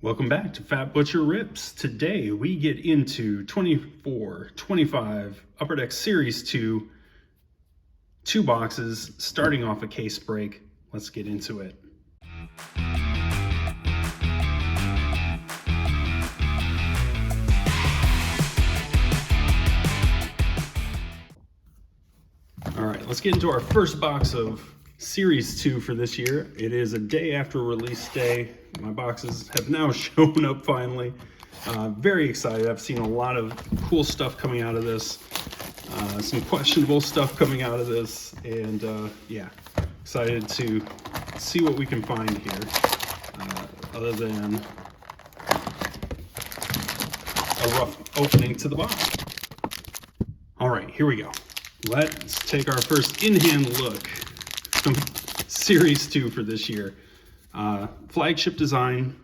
Welcome back to Fat Butcher Rips. Today we get into 24-25 Upper Deck Series 2, two boxes, starting off a case break. Let's get into it. All right, let's get into our first box of Series 2 for this year. It is a day after release day. My boxes have now shown up finally. Very excited. I've seen a lot of cool stuff coming out of this. Some questionable stuff coming out of this. And yeah, excited to see what we can find here. Other than a rough opening to the box. All right, here we go. Let's take our first in-hand look from Series 2 for this year. Flagship design,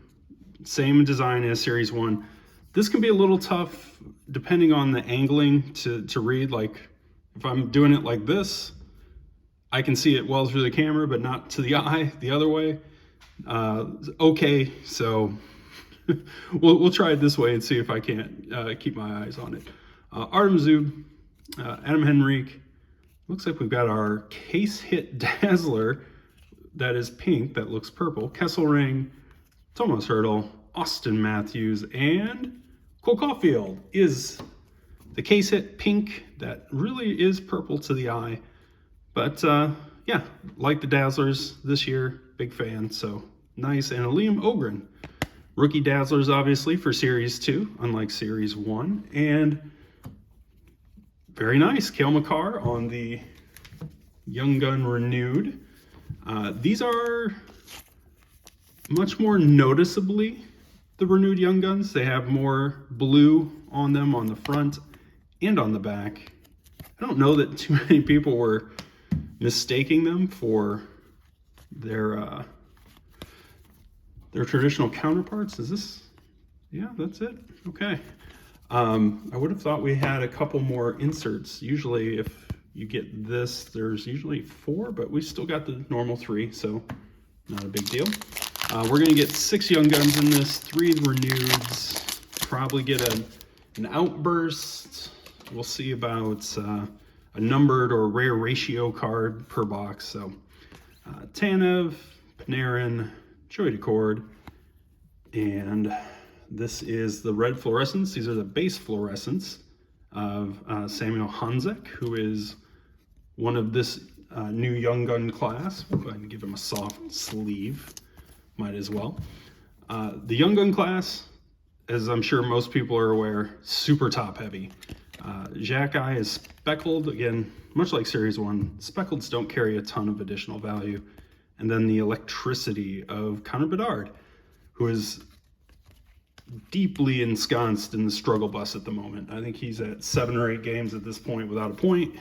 same design as Series 1. This can be a little tough depending on the angling to read. Like if I'm doing it like this, I can see it well through the camera, but not to the eye the other way. Okay, so we'll try it this way and see if I can't keep my eyes on it. Artem Zub, Adam Henrique. Looks like we've got our case hit Dazzler that is pink, that looks purple. Kesselring, Thomas Hertel, Austin Matthews, and Cole Caulfield is the case hit pink that really is purple to the eye. But yeah, like the Dazzlers this year, big fan, so nice. And Liam Ogren, rookie Dazzlers obviously for Series 2, unlike Series 1. And very nice, Cale Makar on the Young Gun Renewed. These are much more noticeably the Renewed Young Guns. They have more blue on them on the front and on the back. I don't know that too many people were mistaking them for their traditional counterparts. Is this? Yeah, that's it. Okay. I would have thought we had a couple more inserts. Usually if you get this, there's usually 4, but we still got the normal 3, so not a big deal. We're gonna get 6 Young Guns in this, 3 Reneweds, probably get an Outburst. We'll see about a numbered or rare ratio card per box. So Tanev, Panarin, Joey Decord, and this is the red fluorescence. These are the base fluorescence of Samuel Honzek, who is one of this new Young Gun class. We'll go ahead and give him a soft sleeve, might as well. The Young Gun class, as I'm sure most people are aware, super top heavy. Jack Eye is speckled, again, much like Series 1. Speckleds don't carry a ton of additional value. And then the electricity of Connor Bedard, who is deeply ensconced in the struggle bus at the moment. I think he's at 7 or 8 games at this point without a point.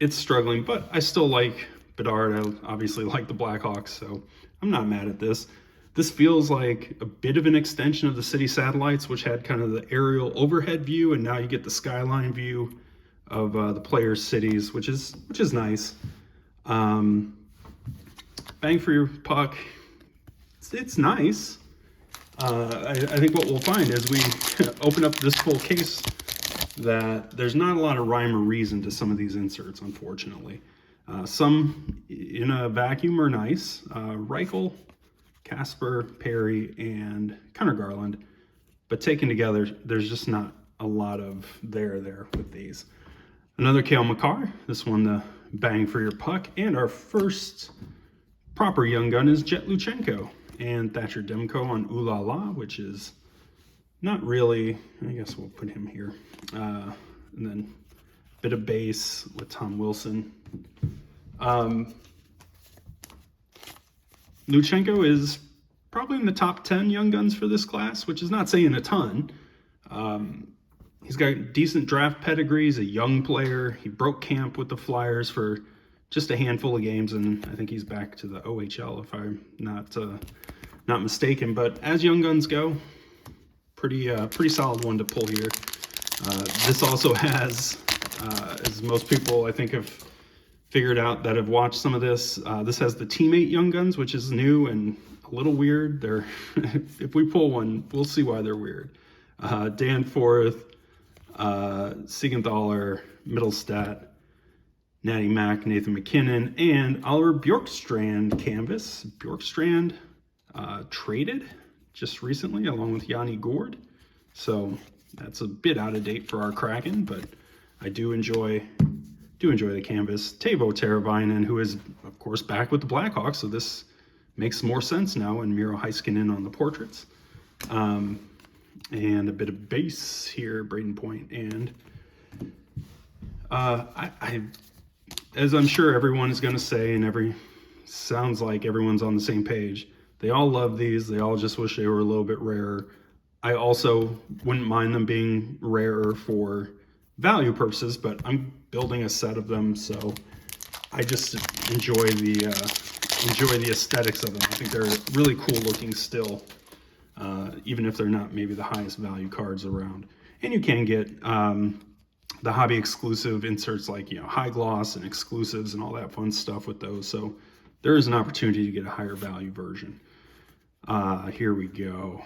It's struggling, but I still like Bedard. I obviously like the Blackhawks, so I'm not mad at this. This feels like a bit of an extension of the city satellites, which had kind of the aerial overhead view, and now you get the skyline view of the players' cities, which is nice. Bang for your puck. It's nice. I think what we'll find as we open up this full case that there's not a lot of rhyme or reason to some of these inserts, unfortunately. Some in a vacuum are nice. Reichel, Casper, Perry, and Connor Garland. But taken together, there's just not a lot of there with these. Another Cale Makar. This one, the bang for your puck. And our first proper Young Gun is Jet Luchenko and Thatcher Demko on Ooh La La, which is not really, I guess we'll put him here. And then a bit of base with Tom Wilson. Luchenko is probably in the top 10 Young Guns for this class, which is not saying a ton. He's got decent draft pedigree. He's a young player. He broke camp with the Flyers for just a handful of games, and I think he's back to the OHL if I'm not mistaken. But as Young Guns go, pretty solid one to pull here. This also has, as most people I think have figured out that have watched some of this, this has the Teammate Young Guns, which is new and a little weird. They're if we pull one, we'll see why they're weird. Danforth, Siegenthaler, Middlestat, Natty Mack, Nathan McKinnon, and Oliver Bjorkstrand canvas. Bjorkstrand traded just recently along with Yanni Gourde. So that's a bit out of date for our Kraken, but I do enjoy the canvas. Teuvo Teravainen, who is, of course, back with the Blackhawks, so this makes more sense now, and Miro Heiskanen on the portraits. And a bit of base here, Braden Point. And as I'm sure everyone is going to say, and sounds like everyone's on the same page, they all love these. They all just wish they were a little bit rarer. I also wouldn't mind them being rarer for value purposes, but I'm building a set of them, so I just enjoy the aesthetics of them. I think they're really cool looking still, even if they're not maybe the highest value cards around. And you can get the hobby exclusive inserts like, high gloss and exclusives and all that fun stuff with those. So there is an opportunity to get a higher value version. Here we go.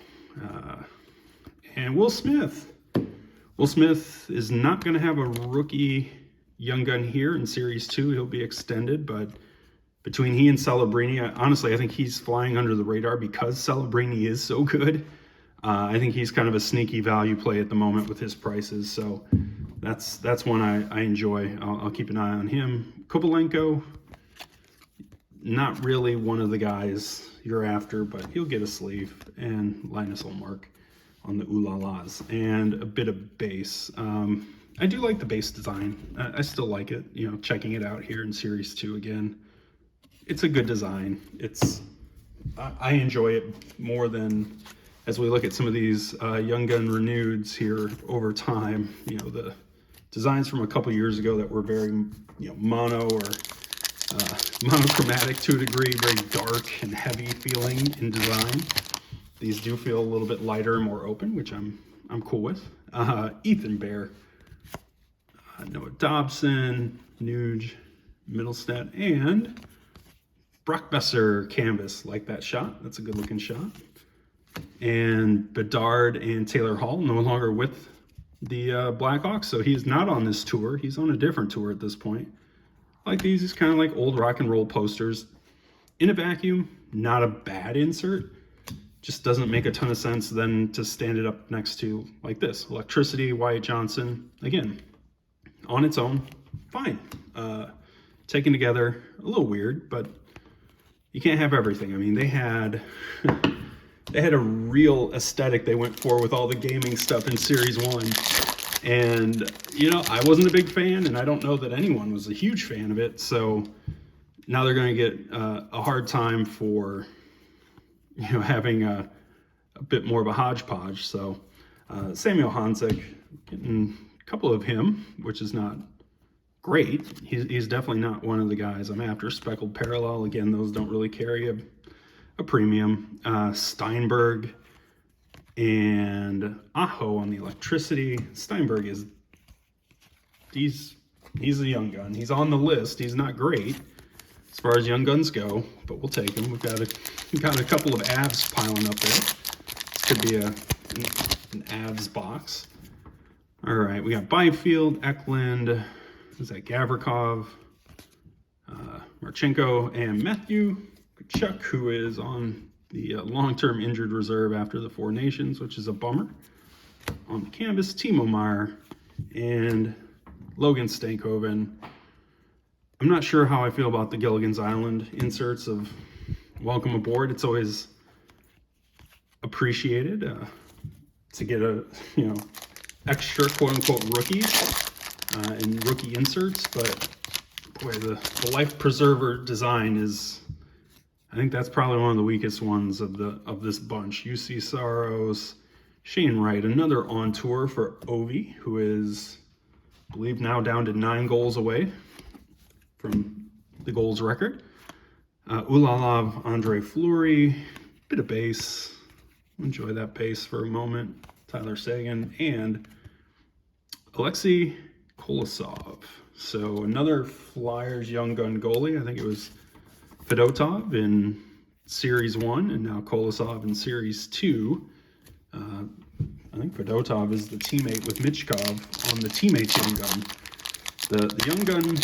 And Will Smith. Will Smith is not going to have a rookie Young Gun here in Series 2. He'll be extended, but between he and Celebrini, honestly, I think he's flying under the radar because Celebrini is so good. I think he's kind of a sneaky value play at the moment with his prices, so that's one I enjoy. I'll keep an eye on him. Kovalenko, not really one of the guys you're after, but he'll get a sleeve. And Linus Ullmark on the Ooh-La-Las, and a bit of base. I do like the base design. I still like it, checking it out here in Series 2 again. It's a good design. I enjoy it more than, as we look at some of these Young Gun Reneweds here over time, the designs from a couple years ago that were very, mono or monochromatic to a degree, very dark and heavy feeling in design. These do feel a little bit lighter and more open, which I'm cool with. Ethan Bear, Noah Dobson, Nuge, Middlestat, and Brock Besser canvas. Like that shot. That's a good looking shot. And Bedard and Taylor Hall no longer with the Blackhawks, so he's not on this tour. He's on a different tour at this point. Like these, is kind of like old rock and roll posters. In a vacuum, not a bad insert. Just doesn't make a ton of sense then to stand it up next to like this. Electricity, Wyatt Johnson. Again, on its own, fine. Taken together, a little weird, but you can't have everything. I mean, they had a real aesthetic they went for with all the gaming stuff in Series 1. And, I wasn't a big fan, and I don't know that anyone was a huge fan of it. So now they're going to get a hard time for, having a bit more of a hodgepodge. So Samuel Hanzik, getting a couple of him, which is not great. He's definitely not one of the guys I'm after. Speckled Parallel, again, those don't really carry a premium. Steinberg and Aho on the Electricity. Steinberg he's a young gun. He's on the list. He's not great as far as young guns go, but we'll take him. We've got a couple of Avs piling up there. This could be an Avs box. All right, we got Byfield, Eklund, is that Gavrikov, Marchenko, and Matthew Tkachuk, who is on the long-term injured reserve after the Four Nations, which is a bummer. On the canvas, Timo Meier and Logan Stankoven. I'm not sure how I feel about the Gilligan's Island inserts of welcome aboard. It's always appreciated to get extra quote-unquote rookies and rookie inserts, but boy, the life preserver design is, I think that's probably one of the weakest ones of this bunch. UC Saros, Shane Wright, another on tour for Ovi, who is, I believe, now down to 9 goals away from the goals record. Ulalov, Andre Fleury, bit of base. Enjoy that base for a moment. Tyler Sagan and Alexei Kolosov. So another Flyers young gun goalie. I think it was Fedotov in Series 1, and now Kolosov in Series 2. I think Fedotov is the teammate with Michkov on the teammates Young Gun. The Young Gun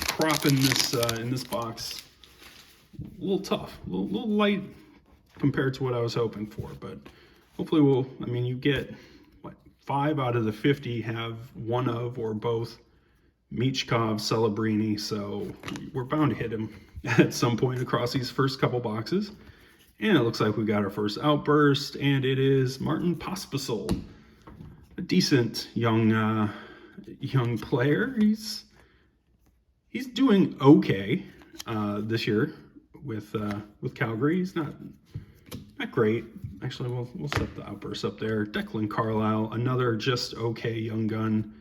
crop in this box, a little tough, a little light compared to what I was hoping for, but hopefully you get, what, 5 out of the 50 have one of or both Michkov, Celebrini, so we're bound to hit him at some point across these first couple boxes. And it looks like we got our first outburst, and it is Martin Pospisil, a decent young player. He's doing okay this year with Calgary. He's not great. Actually, we'll set the outburst up there. Declan Carlisle, another just okay young gun.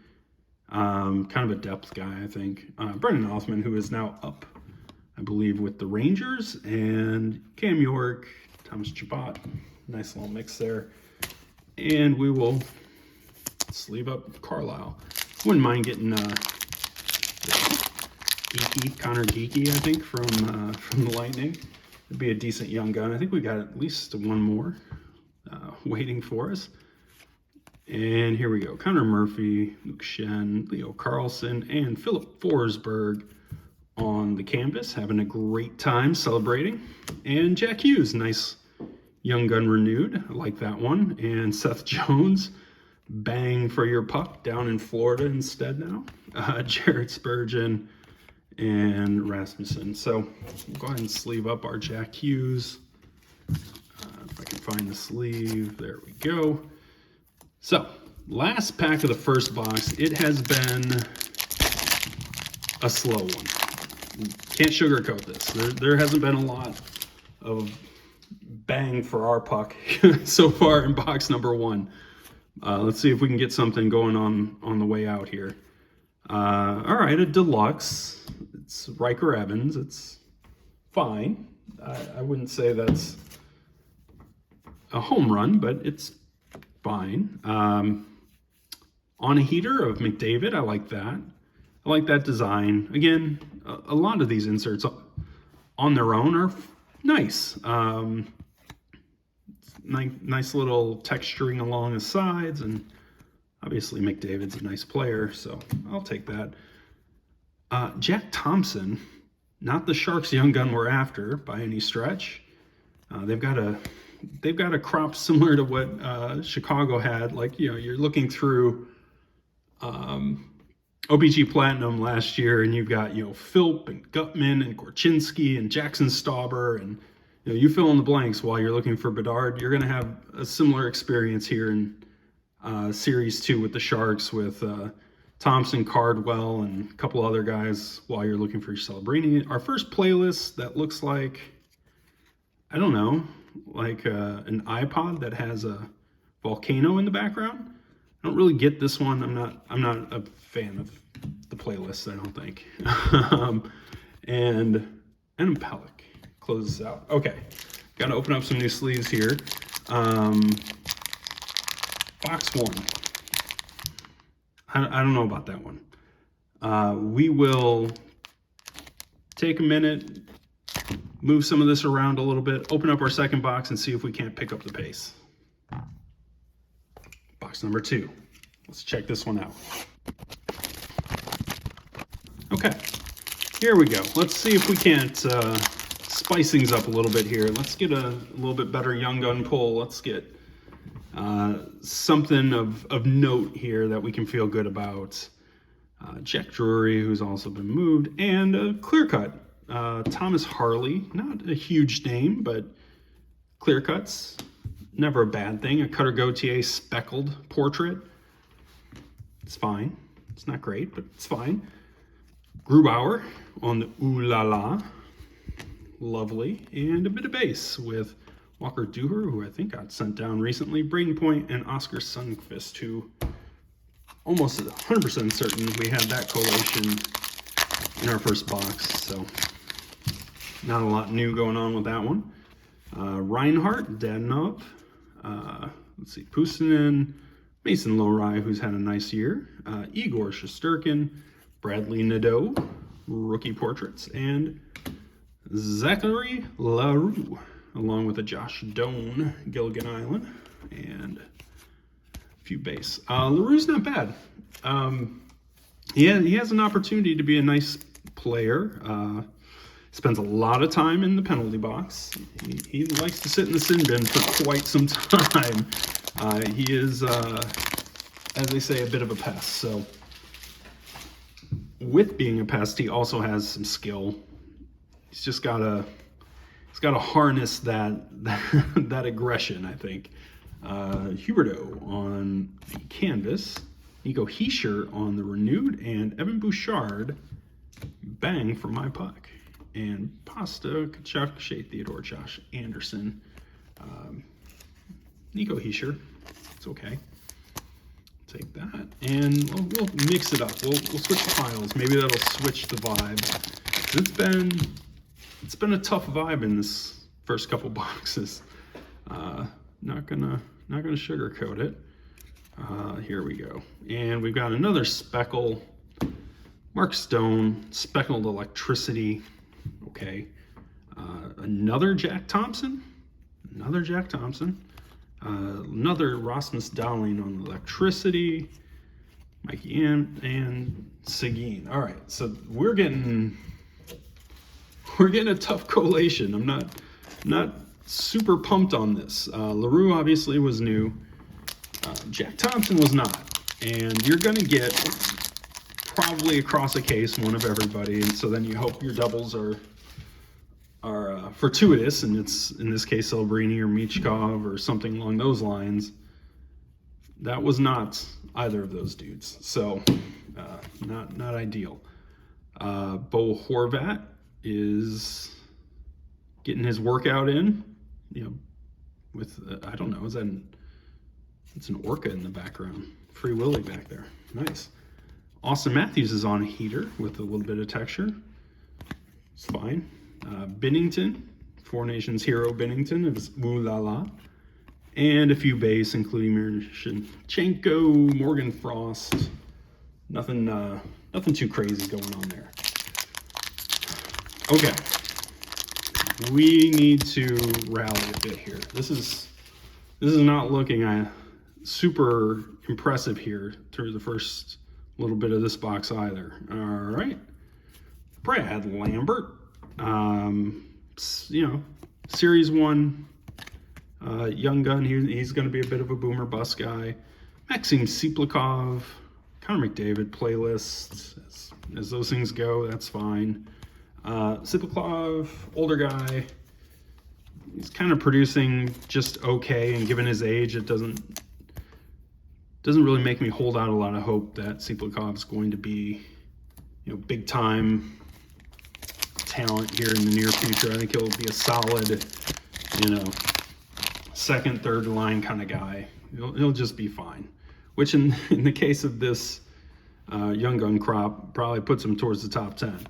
Kind of a depth guy, I think. Brendan Othman, who is now up, I believe, with the Rangers, and Cam York, Thomas Chabot. Nice little mix there. And we will sleeve up Carlisle. Wouldn't mind getting Connor Geeky, I think, from the Lightning. It'd be a decent young gun. I think we got at least one more waiting for us. And here we go. Connor Murphy, Luke Shen, Leo Carlson, and Philip Forsberg on the canvas, having a great time celebrating. And Jack Hughes, nice young gun renewed. I like that one. And Seth Jones, bang for your puck, down in Florida instead now. Jared Spurgeon and Rasmussen. So we'll go ahead and sleeve up our Jack Hughes. If I can find the sleeve, there we go. So, last pack of the first box. It has been a slow one. Can't sugarcoat this. There hasn't been a lot of bang for our puck so far in box number 1. Let's see if we can get something going on the way out here. All right, a deluxe. It's Riker Evans. It's fine. I wouldn't say that's a home run, but it's fine. On a heater of McDavid, I like that. I like that design. Again, a lot of these inserts on their own are nice. Nice little texturing along the sides, and obviously McDavid's a nice player, so I'll take that. Jack Thompson, not the Sharks young gun we're after by any stretch. They've got a crop similar to what Chicago had. Like, you're looking through OPG Platinum last year, and you've got, Philp and Gutman and Korchinski and Jackson Stauber, and you fill in the blanks while you're looking for Bedard. You're going to have a similar experience here in Series 2 with the Sharks, with Thompson, Cardwell, and a couple other guys while you're looking for your Celebrini. Our first playlist that looks like, I don't know, like an iPod that has a volcano in the background. I don't really get this one. I'm not a fan of the playlist, I don't think. And Pellick closes out. Okay, got to open up some new sleeves here. Box 1. I don't know about that one. We will take a minute, move some of this around a little bit, open up our second box, and see if we can't pick up the pace. Box number 2. Let's check this one out. Okay, here we go. Let's see if we can't spice things up a little bit here. Let's get a little bit better young gun pull. Let's get something of note here that we can feel good about. Jack Drury, who's also been moved, and a clear cut. Thomas Harley, not a huge name, but clear cuts, never a bad thing. A Cutter Gauthier speckled portrait. It's fine. It's not great, but it's fine. Grubauer on the Ooh La La. Lovely. And a bit of base with Walker Duher, who I think got sent down recently, Braden Point, and Oscar Sundqvist, who almost 100% certain we had that collation in our first box, so not a lot new going on with that one. Reinhardt, Dadonov, let's see, Puustinen, Mason Lohrei, who's had a nice year, Igor Shesterkin, Bradley Nadeau, rookie portraits, and Zachary LaRue, along with a Josh Doan, Gilligan Island, and a few base. LaRue's not bad. He has an opportunity to be a nice player. Spends a lot of time in the penalty box. He likes to sit in the sin bin for quite some time. He is, as they say, a bit of a pest. So with being a pest, he also has some skill. He's just gotta harness that that aggression, I think. Huberto on the canvas, Nico Heischer on the renewed, and Evan Bouchard, bang for my puck. And Pasta, Kachuk, Shea Theodore, Josh Anderson, Nico Heischer. It's okay. Take that, and we'll mix it up. We'll switch the piles. Maybe that'll switch the vibe. It's been a tough vibe in this first couple boxes. Not gonna sugarcoat it. Here we go, and we've got another speckle. Mark Stone, speckled electricity. Okay, another Jack Thompson. Another Rasmus Dahling on Electricity, Mikey and Seguin. All right, so we're getting a tough collation. I'm not super pumped on this. LaRue obviously was new. Jack Thompson was not, and you're gonna get probably across a case one of everybody, and so then you hope your doubles are fortuitous, and it's in this case Celebrini or Michkov or something along those lines. That was not either of those dudes, so not ideal. Bo Horvat is getting his workout in, with I don't know, it's an orca in the background, Free Willy back there, nice. Austin Matthews is on a heater with a little bit of texture. It's fine. Binnington, Four Nations hero Binnington is Ooh La La. And a few base, including Miroshnichenko, Morgan Frost. Nothing too crazy going on there. Okay. We need to rally a bit here. This is not looking super impressive here through the first little bit of this box either. All right, Brad Lambert, Series 1 young gun. He's going to be a bit of a boomer bust guy. Maxim Siplikov, Connor McDavid playlist, as those things go, that's fine. Siplikov, older guy. He's kind of producing just okay, and given his age, it doesn't really make me hold out a lot of hope that Siplikov's going to be, big time talent here in the near future. I think he'll be a solid, second, third line kind of guy. He'll just be fine. Which in the case of this young gun crop, probably puts him towards the top 10.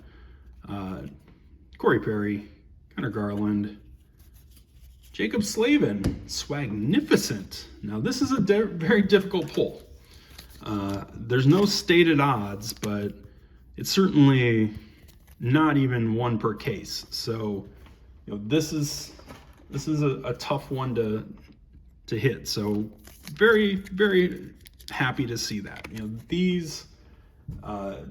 Corey Perry, Connor Garland, Jacob Slavin, Swagnificent. Now this is a very difficult pull. There's no stated odds, but it's certainly not even one per case. So, this is a tough one to hit. So very, very happy to see that. These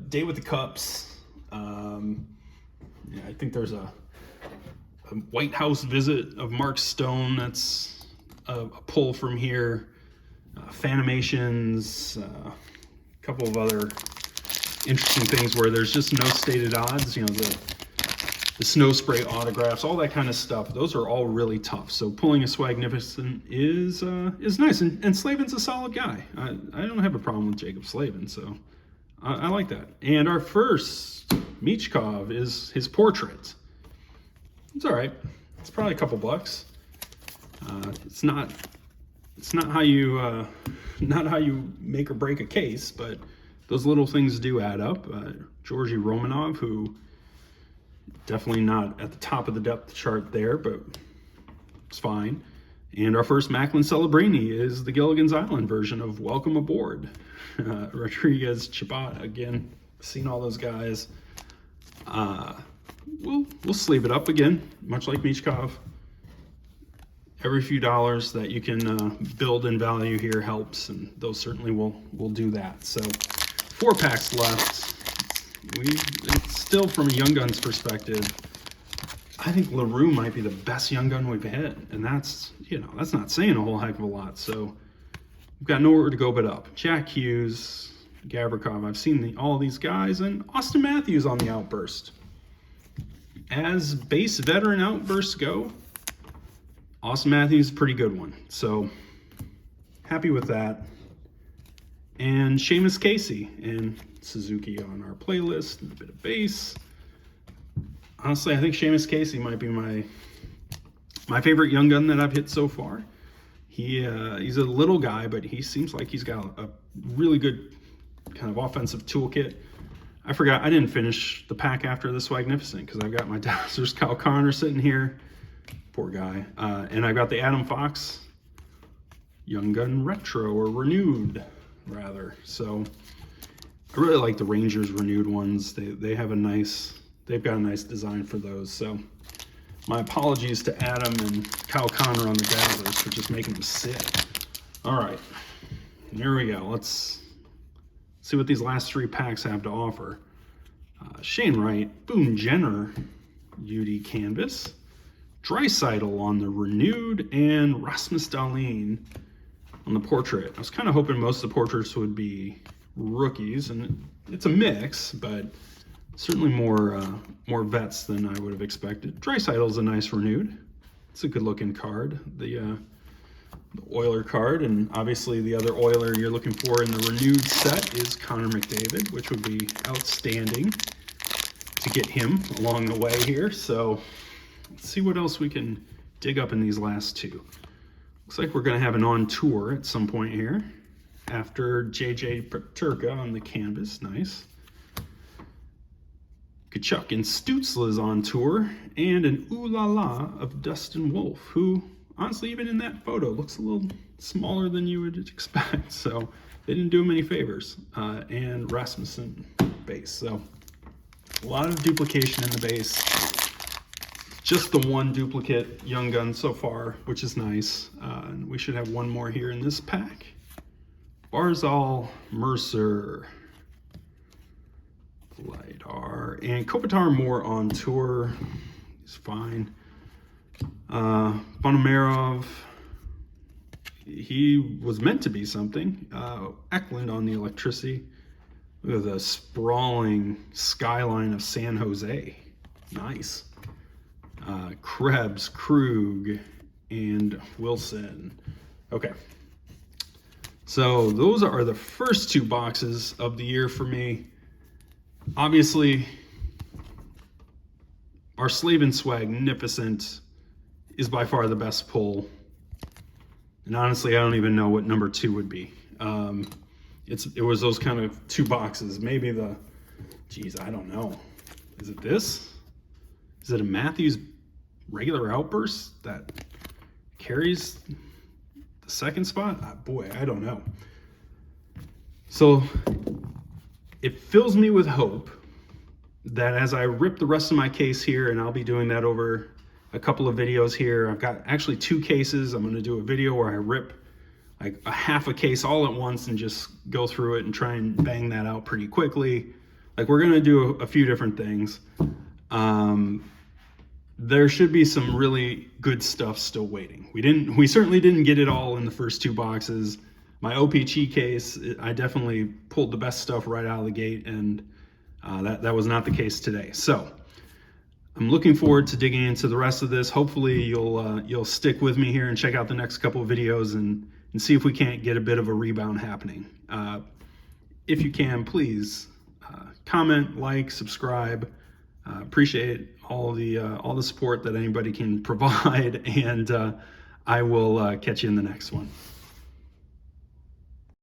Day with the Cups. I think there's a White House visit of Mark Stone. That's a pull from here. Fanimations, a couple of other interesting things where there's just no stated odds. The snow spray autographs, all that kind of stuff. Those are all really tough. So pulling a Swagnificent is nice. And Slavin's a solid guy. I don't have a problem with Jacob Slavin, so I like that. And our first Michkov is his portrait. It's all right. It's probably a couple bucks. It's not how you make or break a case, but those little things do add up. Georgy Romanov, who definitely not at the top of the depth chart there, but it's fine. And our first Macklin Celebrini is the Gilligan's Island version of Welcome Aboard. Rodriguez, Chabot, again, seen all those guys. we'll sleeve it up again, much like Michkov. Every few dollars that you can build in value here helps, and those certainly will do that. So 4 packs left. It's still, from a Young Guns perspective, I think LaRue might be the best Young Gun we've had, and that's, you know, that's not saying a whole heck of a lot. So we've got nowhere to go but up. Jack Hughes, Gavrikov, I've seen all these guys, and Austin Matthews on the outburst. As base veteran outbursts go, Austin Matthews is a pretty good one. So happy with that. And Seamus Casey and Suzuki on our playlist, and a bit of base. Honestly, I think Seamus Casey might be my favorite Young Gun that I've hit so far. He's a little guy, but he seems like he's got a really good kind of offensive toolkit. I forgot, I didn't finish the pack after the Swagnificent because I've got my Dazzler's Kyle Connor sitting here. Poor guy. And I got the Adam Fox Young Gun Retro, or Renewed, rather. So I really like the Rangers Renewed ones. They've got a nice design for those. So my apologies to Adam and Kyle Connor on the Dazzlers for just making them sit. All right, here we go. Let's see what these last 3 packs have to offer. Shane Wright, Boone Jenner, UD Canvas, Draisaitl on the Renewed, and Rasmus Dahlin on the Portrait. I was kind of hoping most of the portraits would be rookies, and it's a mix, but certainly more vets than I would have expected. Draisaitl's a nice Renewed. It's a good looking card. The Oiler card, and obviously the other Oiler you're looking for in the Renewed set is Connor McDavid, which would be outstanding to get him along the way here. So let's see what else we can dig up in these last 2. Looks like we're going to have an on tour at some point here after JJ Peterka on the canvas. Nice. Kachuk and Stützle is on tour, and an Ooh La La of Dustin Wolf, who honestly, even in that photo, looks a little smaller than you would expect. So they didn't do him any favors. And Rasmussen base. So a lot of duplication in the base. Just the one duplicate Young Gun so far, which is nice. And we should have one more here in this pack. Barzal, Mercer, Lidar, and Kopitar Moore on tour. He's fine. Bonomarov, he was meant to be something. Eklund on the Electricity with a sprawling skyline of San Jose. Nice. Krebs, Krug, and Wilson. Okay. So those are the first 2 boxes of the year for me. Obviously, our Slavin Swagnificent is by far the best pull. And honestly, I don't even know what number 2 would be. It was those kind of 2 boxes. Maybe I don't know. Is it this? Is it a Matthews regular outburst that carries the 2nd spot? Boy, I don't know. So it fills me with hope that as I rip the rest of my case here, and I'll be doing that over a couple of videos here. I've got actually 2 cases. I'm going to do a video where I rip like a half a case all at once and just go through it and try and bang that out pretty quickly. Like, we're going to do a few different things. There should be some really good stuff still waiting. We certainly didn't get it all in the first 2 boxes. My OPG case, I definitely pulled the best stuff right out of the gate, and that was not the case today. So I'm looking forward to digging into the rest of this. Hopefully you'll stick with me here and check out the next couple of videos and see if we can't get a bit of a rebound happening. If you can, please comment, like, subscribe. Appreciate all the support that anybody can provide, and I will catch you in the next one.